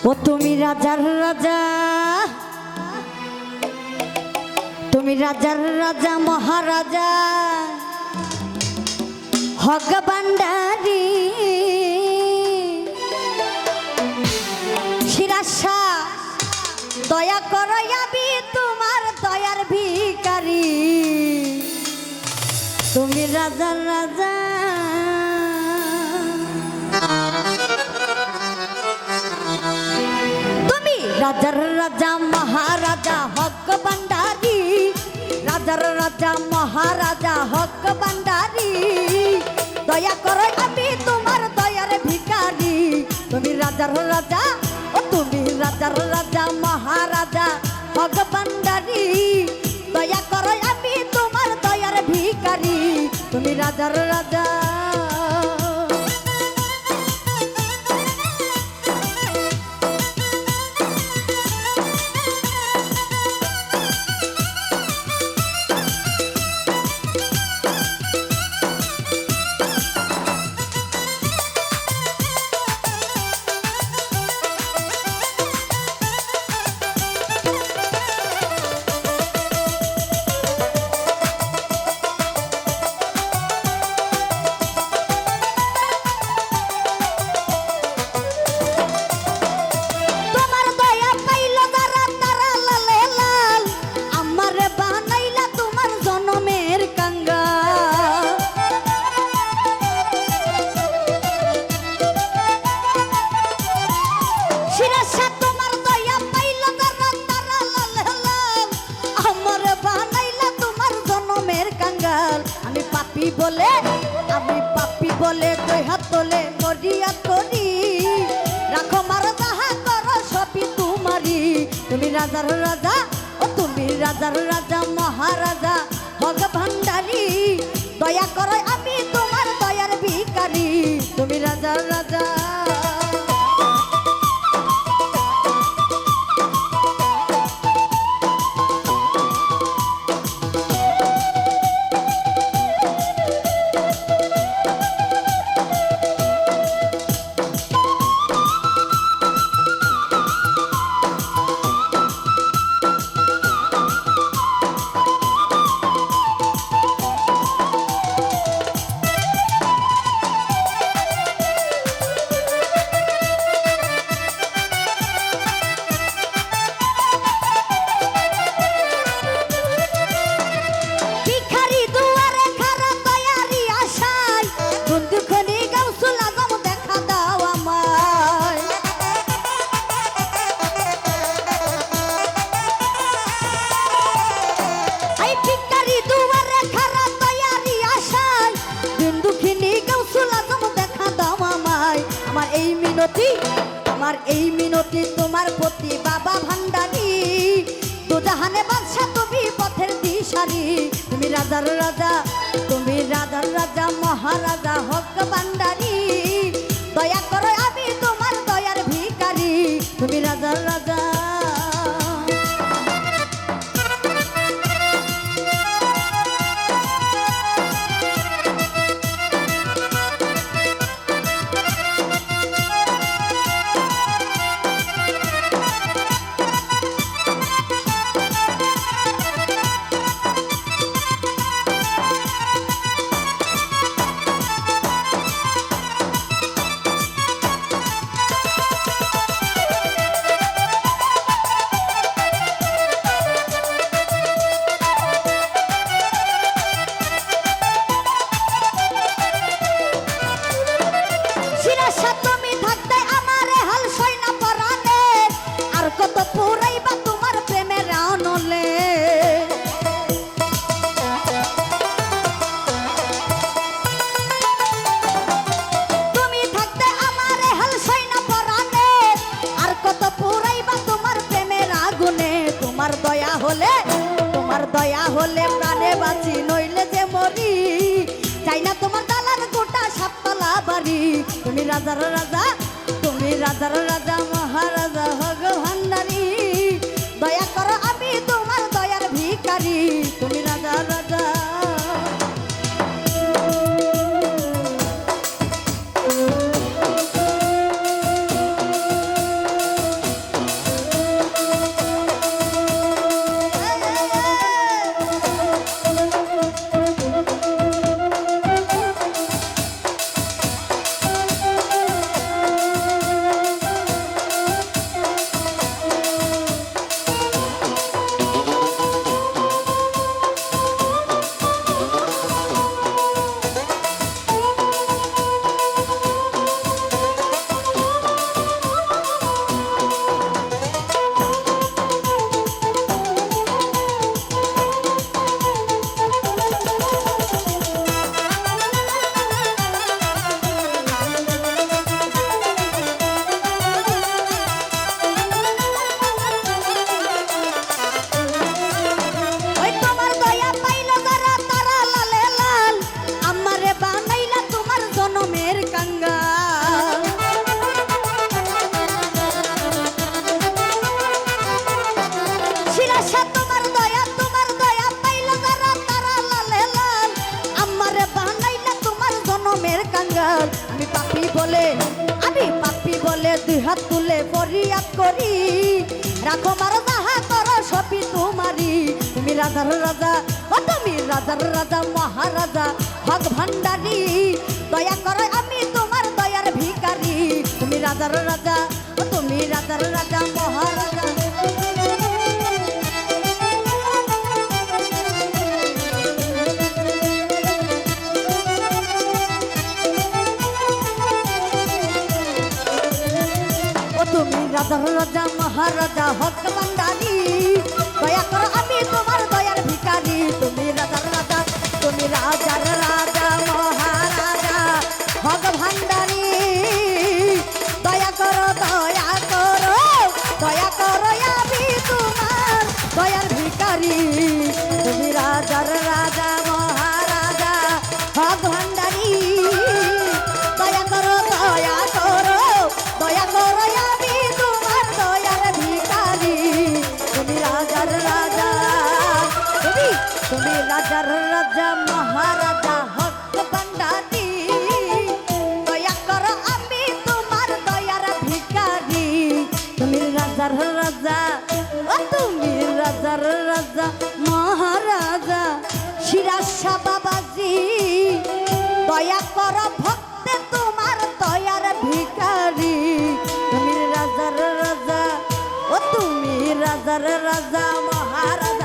ও তুমি রাজার রাজা, তুমি রাজার রাজা মহারাজা হক ভান্ডারী শিরাশা দয়া করো আমি তোমার দয়ার ভিখারি। তুমি রাজার রাজা, তুমি রাজার রাজা মহারাজা হক ভান্ডারী, রাজার রাজা মহারাজা হক ভান্ডারী দয়া করো আমি তোমার দয়ার ভিখারি। তুমি রাজার রাজা, ও তুমি রাজার রাজা মহারাজা হক ভান্ডারী দয়া করো আমি তোমার দয়ার ভিখারি। তুমি রাজার রাজা। বলে আমি পাপি বলে দুই হাত তোলে মরিয়া করি রাখো মার যাহা করো সবই তোমারি। তুমি রাজার রাজা, ও তুমি রাজার রাজা মহারাজা হক ভান্ডারী দয়া করো আমি তোমার দয়ার ভিখারি। তুমি রাজার রাজা। আমার এই মিনতি তোমার প্রতি বাবা ভান্ডারী দুজাহানে বাদশা তুমি পথের দিশারি। তুমি রাজার রাজা, তুমি রাজার রাজা মহারাজা হক ভান্ডারী দয়া করো আমি তোমার দয়ার ভিখারি। তুমি রাজার রাজা। তোমার দয়া হলে প্রাণে বাঁচি নইলে যে মরি চাই না তোমার দালার গোটা সাততলা বাড়ি। তুমি রাজার রাজা, তুমি রাজার রাজা মহারাজা হক ভান্ডারী দয়া করো আমি তোমার দয়ার ভিখারি। তুমি রাজার রাজা। দুই হাত তুলে ফরিয়াদ করি রাখো মার যাহা করো সবই তোমারি তুমি রাজার রাজা ও তুমি রাজার রাজা মহারাজা হক ভান্ডারি দয়া করো আমি তোমার দয়ার ভিখারি তুমি রাজার রাজা ও তুমি রাজার রাজা মহারাজা তুমি রাজার রাজা মহারাজা হক ভান্ডারি দয়া করো আমি তোমার দয়ার ভিখারি তুমি রাজার রাজা তুমি রাজার রাজা মহারাজা হক ভান্ডারি দয়া করো দয়া করো দয়া করো আমি তোমার দয়ার ভিখারি তুমি রাজার রাজা মহারাজা হক ভান্ডারি দয়া করো দয়া করো দয়া করো আমি তোমার দয়ার ভিখারি তুমি রাজার রাজা তুমি রাজার রাজা মহারাজা হক ভান্ডারি দয়া করো আমি তোমার দয়ার ভিখারি তুমি রাজার রাজা ও তুমি রাজার রাজা মহারাজা শিরাশা বাবাজি দয়া করো ভক্তে তোমার দয়ার ভিখারি তুমি রাজার রাজা ও তুমি রাজার রাজা মহারাজা